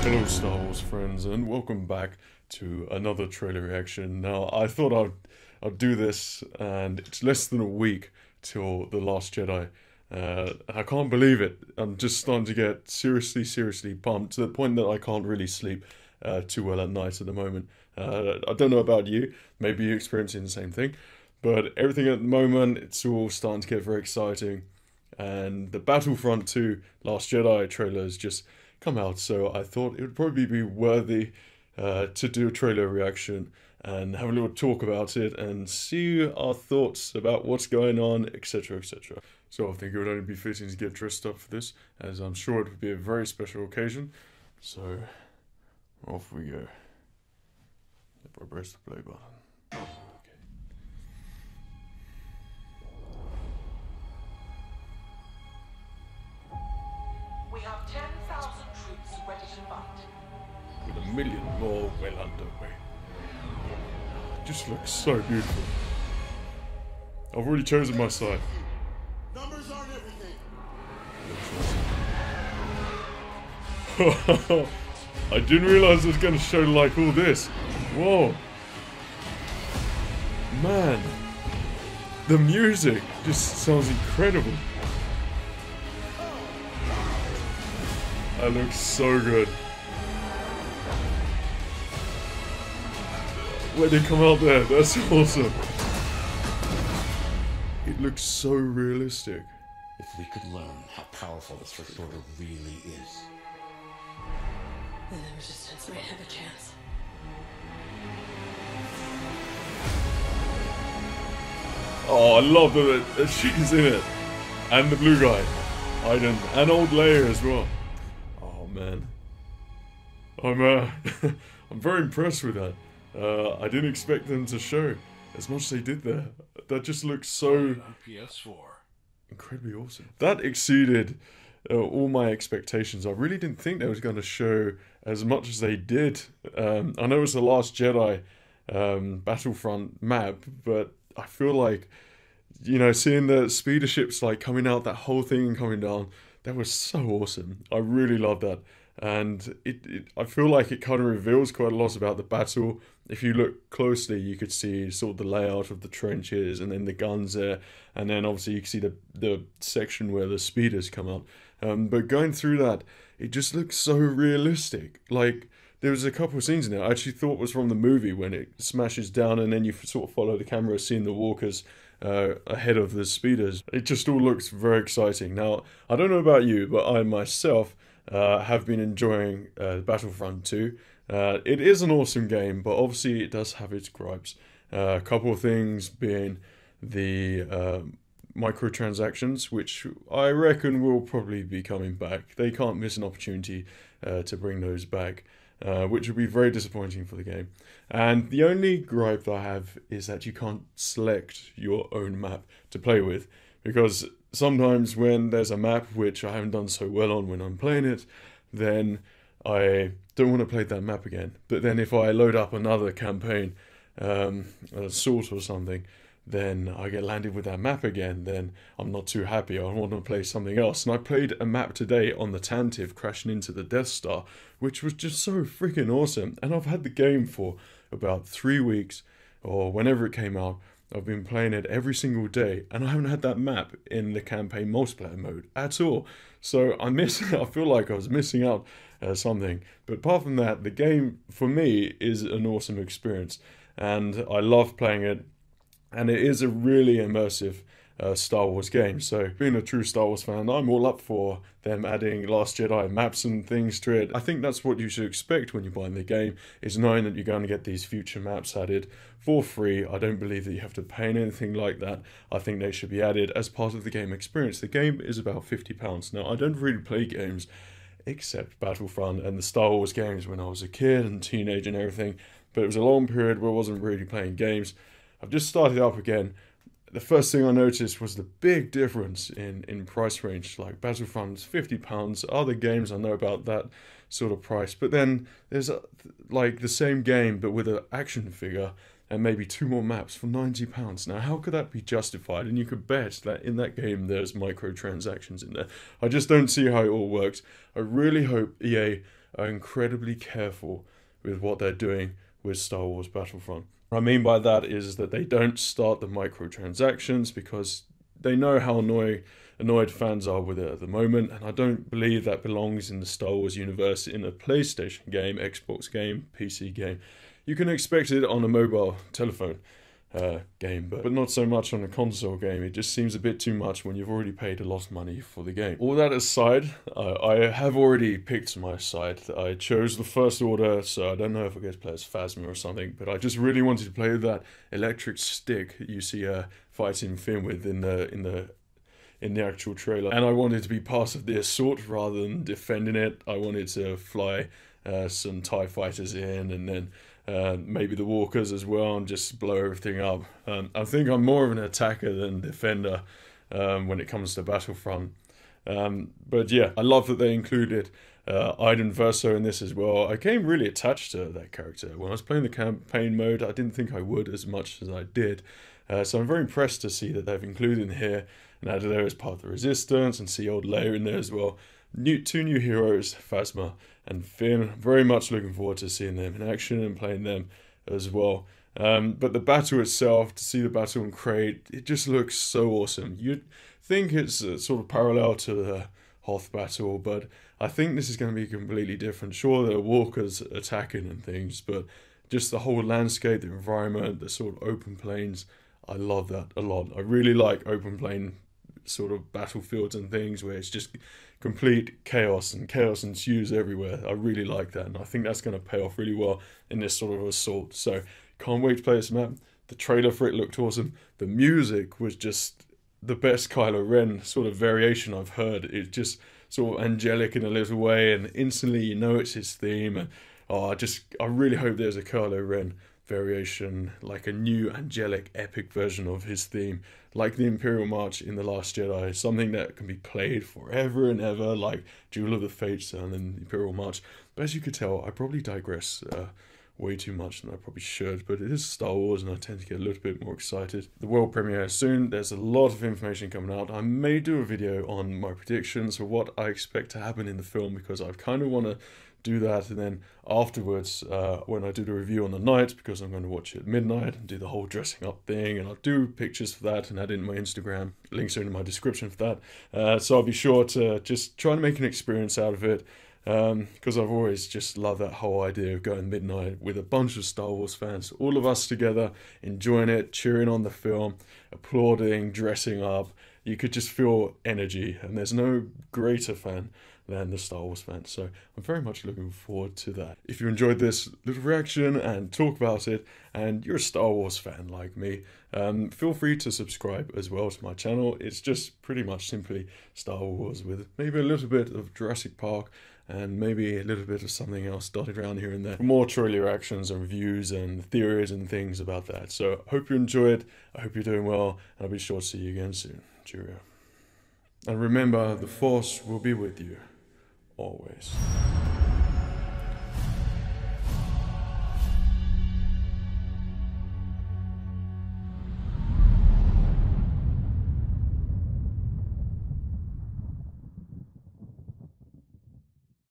Hello Star Wars friends, and welcome back to another trailer reaction. Now I thought I'd do this, and it's less than a week till The Last Jedi. I can't believe it. I'm just starting to get seriously pumped to the point that I can't really sleep too well at night at the moment. I don't know about you, maybe you're experiencing the same thing, but everything at the moment, it's all starting to get very exciting. And the Battlefront 2 Last Jedi trailer has just come out, so I thought it would probably be worthy to do a trailer reaction and have a little talk about it and see our thoughts about what's going on, etc, etc. So I think it would only be fitting to get dressed up for this, as I'm sure it would be a very special occasion. So off we go. If I press the play button. We have 10,000 troops ready to fight. With 1 million more well underway. It just looks so beautiful. I've already chosen my side. Numbers aren't everything. I didn't realize it was going to show like all this. Whoa. Man. The music just sounds incredible. That looks so good. When they come out there, that's awesome. It looks so realistic. If we could learn how powerful this First Order really is. Then the Resistance might have a chance. Oh, I love that she's in it. And the blue guy. Iden. And old Leia as well. Oh, man. I'm very impressed with that. I didn't expect them to show as much as they did there. That just looks so PS4. incredibly awesome. That exceeded all my expectations. I really didn't think they was going to show as much as they did. I know it's the Last Jedi Battlefront map, but I feel like, you know, seeing the speeder ships like coming out, that whole thing coming down, that was so awesome. I really loved that. And I feel like it kind of reveals quite a lot about the battle. If you look closely, you could see sort of the layout of the trenches and then the guns there. And then obviously you can see the section where the speeders come out. But going through that, it just looks so realistic. Like, there was a couple of scenes in there I actually thought was from the movie when it smashes down and then you sort of follow the camera seeing the walkers ahead of the speeders. It just all looks very exciting. Now, I don't know about you, but I myself have been enjoying Battlefront 2. It is an awesome game, but obviously it does have its gripes. A couple of things being the microtransactions, which I reckon will probably be coming back. They can't miss an opportunity to bring those back, which would be very disappointing for the game. And the only gripe that I have is that you can't select your own map to play with, because sometimes when there's a map which I haven't done so well on when I'm playing it, then I don't want to play that map again. But then if I load up another campaign, Assault or something, then I get landed with that map again, then I'm not too happy. I want to play something else. And I played a map today on the Tantive crashing into the Death Star, which was just so freaking awesome. And I've had the game for about 3 weeks, or whenever it came out. I've been playing it every single day, and I haven't had that map in the campaign multiplayer mode at all. So I feel like I was missing out something. But apart from that, the game for me is an awesome experience, and I love playing it. And it is a really immersive Star Wars game. So being a true Star Wars fan, I'm all up for them adding Last Jedi maps and things to it. I think that's what you should expect when you're buying the game, is knowing that you're going to get these future maps added for free. I don't believe that you have to pay anything like that. I think they should be added as part of the game experience. The game is about £50. Now, I don't really play games except Battlefront and the Star Wars games when I was a kid and teenager and everything, but it was a long period where I wasn't really playing games. I've just started up again. The first thing I noticed was the big difference in price range. Like Battlefront's £50, other games I know about that sort of price. But then there's like the same game but with an action figure and maybe 2 more maps for £90. Now, how could that be justified? And you could bet that in that game there's microtransactions in there. I just don't see how it all works. I really hope EA are incredibly careful with what they're doing with Star Wars Battlefront. What I mean by that is that they don't start the microtransactions because they know how annoyed fans are with it at the moment, and I don't believe that belongs in the Star Wars universe in a PlayStation game, Xbox game, PC game. You can expect it on a mobile telephone game, but not so much on a console game. It just seems a bit too much when you've already paid a lot of money for the game. All that aside, I have already picked my side. I chose the First Order, so I don't know if I get to play as Phasma or something, but I just really wanted to play with that electric stick you see fighting Finn with in the actual trailer, and I wanted to be part of the assault rather than defending it. I wanted to fly some TIE fighters in, and then maybe the walkers as well, and just blow everything up. I think I'm more of an attacker than defender when it comes to Battlefront. But yeah, I love that they included Iden Verso in this as well. I came really attached to that character. When I was playing the campaign mode, I didn't think I would as much as I did. So I'm very impressed to see that they've included him here and added there as part of the Resistance, and see old Leia in there as well. Two new heroes, Phasma and Finn. Very much looking forward to seeing them in action and playing them as well. But the battle itself, to see the battle in Crate, it just looks so awesome. You'd think it's sort of parallel to the Hoth battle, but I think this is going to be completely different. Sure, there are walkers attacking and things, but just the whole landscape, the environment, the sort of open plains, I love that a lot. I really like open plain sort of battlefields and things where it's just complete chaos and chaos ensues everywhere. I really like that, and I think that's going to pay off really well in this sort of assault. So can't wait to play this map. The trailer for it looked awesome. The music was just the best Kylo Ren sort of variation I've heard. It's just sort of angelic in a little way, and instantly you know it's his theme. And I really hope there's a Kylo Ren variation, like a new angelic epic version of his theme, like the Imperial March in The Last Jedi, something that can be played forever and ever, like Duel of the Fates and then the Imperial March. But as you could tell, I probably digress way too much than I probably should, but it is Star Wars and I tend to get a little bit more excited. The world premiere is soon. There's a lot of information coming out. I may do a video on my predictions for what I expect to happen in the film, because I kind of want to do that, and then afterwards when I do the review on the night, because I'm going to watch it at midnight and do the whole dressing up thing, and I'll do pictures for that and add it in my Instagram. Links are in my description for that, so I'll be sure to just try and make an experience out of it, because I've always just loved that whole idea of going midnight with a bunch of Star Wars fans, all of us together, enjoying it, cheering on the film, applauding, dressing up. You could just feel energy, and there's no greater fan than the Star Wars fan. So I'm very much looking forward to that. If you enjoyed this little reaction and talk about it, and you're a Star Wars fan like me, feel free to subscribe as well to my channel. It's just pretty much simply Star Wars with maybe a little bit of Jurassic Park and maybe a little bit of something else dotted around here and there. For more trailer reactions and reviews and theories and things about that. So I hope you enjoyed. I hope you're doing well, and I'll be sure to see you again soon. Cheerio. And remember, the Force will be with you always.